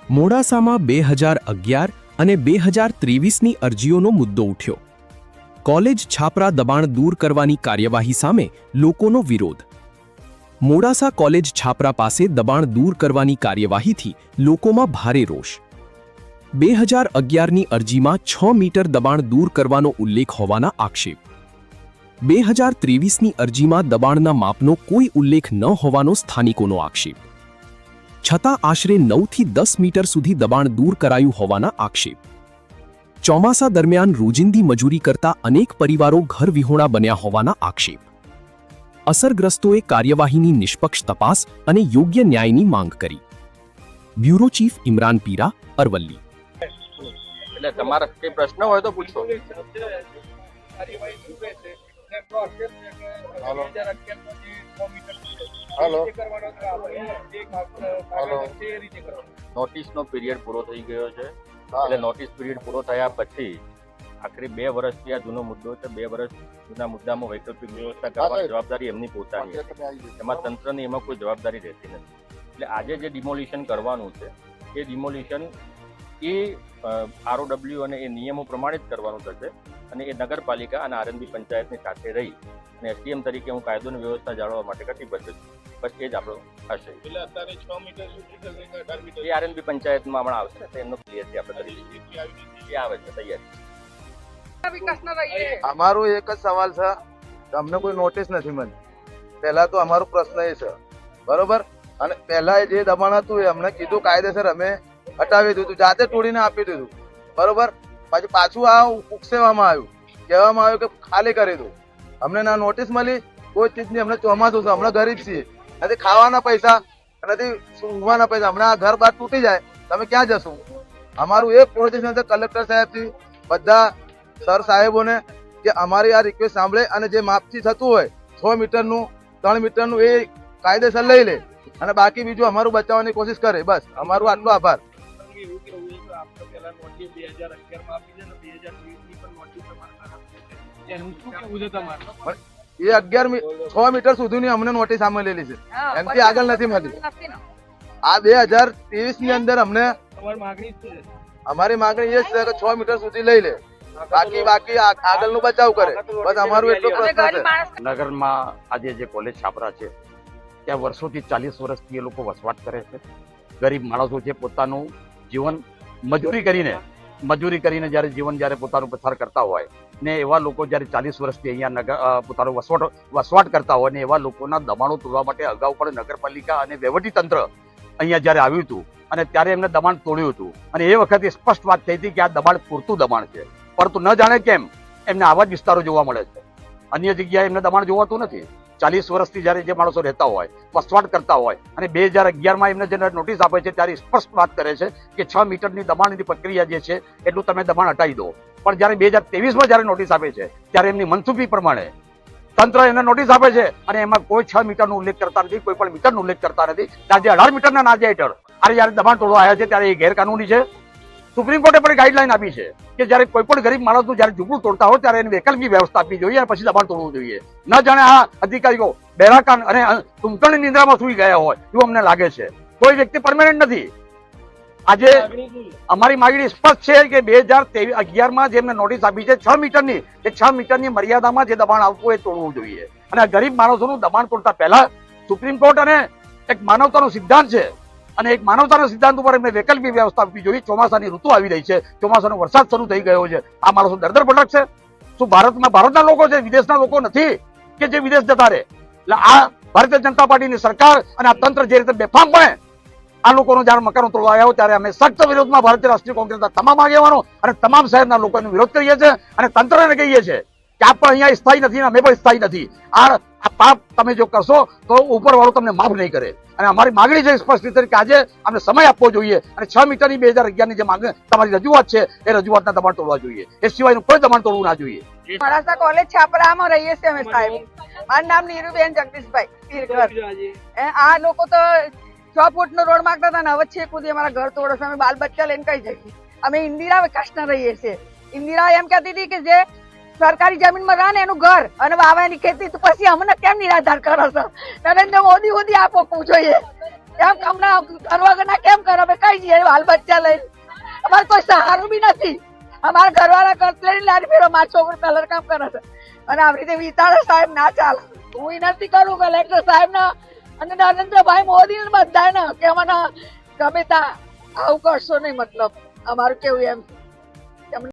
મોડાસામાં 2011 અને 2023ની અરજીઓનો મુદ્દો ઉઠ્યો. કોલેજ છાપરા દબાણ દૂર કરવાની કાર્યવાહી સામે લોકોનો વિરોધ. મોડાસા કોલેજ છાપરા પાસે દબાણ દૂર કરવાની કાર્યવાહીથી લોકોમાં ભારે રોષ. 2011ની અરજીમાં 6 મીટર દબાણ દૂર કરવાનો ઉલ્લેખ હોવાના આક્ષેપ. 2023ની અરજીમાં દબાણના માપનો કોઈ ઉલ્લેખ ન હોવાનો સ્થાનિકોનો આક્ષેપ. છતાં આશરે 9 થી 10 મીટર સુધી દબાણ દૂર કરાયું હોવાના આક્ષેપ. ચોમાસા દરમિયાન રોજિંદી મજૂરી કરતા અનેક પરિવારો ઘરવિહોણા બન્યા હોવાના આક્ષેપ. અસરગ્રસ્તોએ કાર્યવાહીની નિષ્પક્ષ તપાસ અને યોગ્ય ન્યાયની માંગ કરી. Bureau chief Imran Pira, Aravalli. એટલે તમારા કઈ પ્રશ્ન હોય તો પૂછો. નોટિસનો પીરિયડ પૂરો થઈ ગયો છે. એટલે નોટિસ પીરિયડ પૂરો થયા પછી આખરી 2 વર્ષથી આ જૂનો મુદ્દો છે. 2 વર્ષ જૂના મુદ્દામાં વૈકલ્પિક વ્યવસ્થા કરવાની જવાબદારી એમની પોતાની છે. એમાં તંત્રની એમાં કોઈ જવાબદારી રહેતી નથી. એટલે આજે જે ડિમોલિશન કરવાનું છે એ ડિમોલિશન એ ROW અને એ નિયમો પ્રમાણે જ કરવાનું થશે. અને એ નગરપાલિકા અને RNB પંચાયતની સાથે રહી અને SDM તરીકે હું કાયદો અને વ્યવસ્થા જાળવવા માટે કટિબદ્ધ છું. બસ એ જ આપણો હશે. એ RNB પંચાયતમાં હમણાં આવશે તો એમનો ક્લિયરથી આપણે કરી દઈએ. એ આવે છે તૈયાર. અમારો એક જ સવાલ છે કે અમને કોઈ નોટિસ નથી મળી. પહેલા તો અમારો પ્રશ્ન એ છે, બરોબર. અને પહેલા જે દબાણ હતું એ અમને કીધું કાયદેસર અમે હટાવી દીધું, જાતે તોડીને આપી દીધું, બરોબર. પછી પાછું આ ઉકસેવામાં આવ્યું, કહેવામાં આવ્યું કે ખાલી કરી દો. અમને ના નોટિસ મળી, કોઈ ચીજની. અમને ચોમાસું છે, હમણાં ગરીબ છીએ, નથી ખાવાના પૈસા, નથી ઊંઘવાના પૈસા. હમણાં આ ઘર બાર તૂટી જાય તમે ક્યાં જશું? અમારું એક પ્રોજેક્શન છે કલેક્ટર સાહેબથી બધા સર સાહેબોને કે અમારી આ રિક્વેસ્ટ સાંભળે અને જે માપથી થતું હોય 6 મીટરનું 3 મીટરનું એ કાયદેસર લઈ લે અને બાકી બીજું અમારું બચાવવાની કોશિશ કરે. બસ અમારું આટલો આભાર. એ 6 મીટર સુધીની અમને નોટિસ સામેલેલી છે, એમથી આગળ નથી મળી. આ 2023ની અંદર અમને અમારી માંગણી એ જ છે કે 6 મીટર સુધી લઈ લે, બાકી આગળનું બચાવ કરે. બસ અમારું એટલો પ્રશ્ન છે. નગરમાં આજે જે કોલેજ છાપરા છે ત્યાં વર્ષોથી 40 વર્ષથી એ લોકો વસવાટ કરે છે. ગરીબ માણસો છે, પોતાનું જીવન મજૂરી કરીને જ્યારે પોતાનું પસાર કરતા હોય ને એવા લોકો જ્યારે 40 વર્ષથી અહીંયા પોતાનો વસવાટ કરતા હોય ને એવા લોકોના દબાણો તોડવા માટે અગાઉ પણ નગરપાલિકા અને વહીવટીતંત્ર અહીંયા જ્યારે આવ્યું હતું અને ત્યારે એમને દબાણ તોડ્યું હતું. અને એ વખતે સ્પષ્ટ વાત થઈ હતી કે આ દબાણ પૂરતું દબાણ છે, પરંતુ ન જાણે કેમ એમને આવા જ વિસ્તારો જોવા મળે છે. અન્ય જગ્યાએ એમને દબાણ જોવાતું નથી. 40 વર્ષથી જ્યારે જે માણસો રહેતા હોય, વસવાટ કરતા હોય અને 2011માં એમને જે નોટિસ આપે છે ત્યારે સ્પષ્ટ વાત કરે છે કે 6 મીટરની દબાણની પ્રક્રિયા જે છે એટલું તમે દબાણ હટાવી દો. પણ જ્યારે 2023માં જ્યારે નોટિસ આપે છે ત્યારે એમની મનસુબી પ્રમાણે તંત્ર એને નોટિસ આપે છે અને એમાં કોઈ 6 મીટરનો ઉલ્લેખ કરતા નથી, કોઈ પણ મીટરનો ઉલ્લેખ કરતા નથી. આજે 18 મીટરના નાજા હેઠળ જ્યારે દબાણ તોડવા આવ્યા છે ત્યારે એ ગેરકાનૂની છે. સુપ્રીમ કોર્ટે પણ ગાઈડલાઈન આપી છે કે જ્યારે કોઈ પણ ગરીબ માણસનું જ્યારે ઝૂંપડું તોડતા હોય ત્યારે એની વૈકલ્પિક વ્યવસ્થા આપવી જોઈએ અને પછી દબાણ તોડવું જોઈએ. ન જાણે આ અધિકારીઓ બેરાકાન અને ટૂંકણની નિંદ્રામાં સૂઈ ગયા હોય એવું અમને લાગે છે. કોઈ વ્યક્તિ પરમેનન્ટ નથી. આજે અમારી માંગણી સ્પષ્ટ છે કે 2011માં જે એમને નોટિસ આપી છે 6 મીટરની, એ 6 મીટરની મર્યાદામાં જે દબાણ આવતું હોય એ તોડવું જોઈએ. અને ગરીબ માણસોનું દબાણ તોડતા પહેલા સુપ્રીમ કોર્ટ અને એક માનવતાનો સિદ્ધાંત છે અને એક માનવતાના સિદ્ધાંત ઉપર એમને વૈકલ્પિક વ્યવસ્થા આપવી જોઈએ. ચોમાસાની ઋતુ આવી રહી છે, ચોમાસાનો વરસાદ શરૂ થઈ ગયો છે. આ માણસો દરદર ભટકશે. શું ભારતના લોકો છે, વિદેશના લોકો નથી કે જે વિદેશ જતા રહે? એટલે આ ભારતીય જનતા પાર્ટીની સરકાર અને આ તંત્ર જે રીતે બેફામપણે આ લોકોનો જ્યારે મકાનો તોડવા આવ્યા ત્યારે અમે સખ્ત વિરોધમાં ભારતીય રાષ્ટ્રીય કોંગ્રેસના તમામ આગેવાનો અને તમામ શહેરના લોકોનો વિરોધ કરીએ છીએ અને તંત્રને કહીએ છીએ કે આપ પણ અહીંયા સ્થાયી નથી, અમે પણ સ્થાયી નથી. આ પાપ તમે જો કરશો તો ઉપરવાળો તમને માફ નહીં કરે. અને અમારી માંગણી છે સ્પષ્ટ રીતે કે આજે અમને સમય આપવો જોઈએ અને 6 મીટરની 2011ની જે માંગ તમારી રજૂઆત છે એ રજૂઆતના દબાણ તોડવા જોઈએ. એ સિવાયનું કોઈ દબાણ તોડવું ના જોઈએ. મોડાસા કોલેજ છાપરામાં રહીએ છીએ અમે સાહેબ. મારું નામ નીરુબેન જગદીશભાઈ. આ લોકો તો 6 ફૂટનો રોડ માંગતા હતા ને હવે 6 ફૂટ અમારા ઘર તોડો છે. અમે બાલ બચ્ચા લઈને કઈ જઈએ? અમે ઇન્દિરા વિકાસના રહીએ છીએ. ઇન્દિરા એમ કહેતી હતી કે જે સરકારી જમીનમાં રહે ને એનું ઘર અને વાવવાની ખેતી, તો પછી અમને કેમ નિરાધાર કરો છો? નરેન્દ્ર મોદી સુધી આપો જોઈએ. એમ કમના કરવા વગરના કેમ કરો અમે કઈ જઈએ બાલ બચ્ચા લઈને અમારે કોઈ સહારો બી નથી અમારા ઘરવાળા કરતલેની લારી ફેરો મારો છોકરો કલર કામ કરે છે અને આવી રીતે વિચારે સાહેબ ના ચાલે હું વિનંતી કરું કલેક્ટર સાહેબ ને અને નરેન્દ્રભાઈ મોદી ને બધાને કે મને ગમે ત્યાં આવું કરશો નહીં મતલબ અમારું કેવું એમ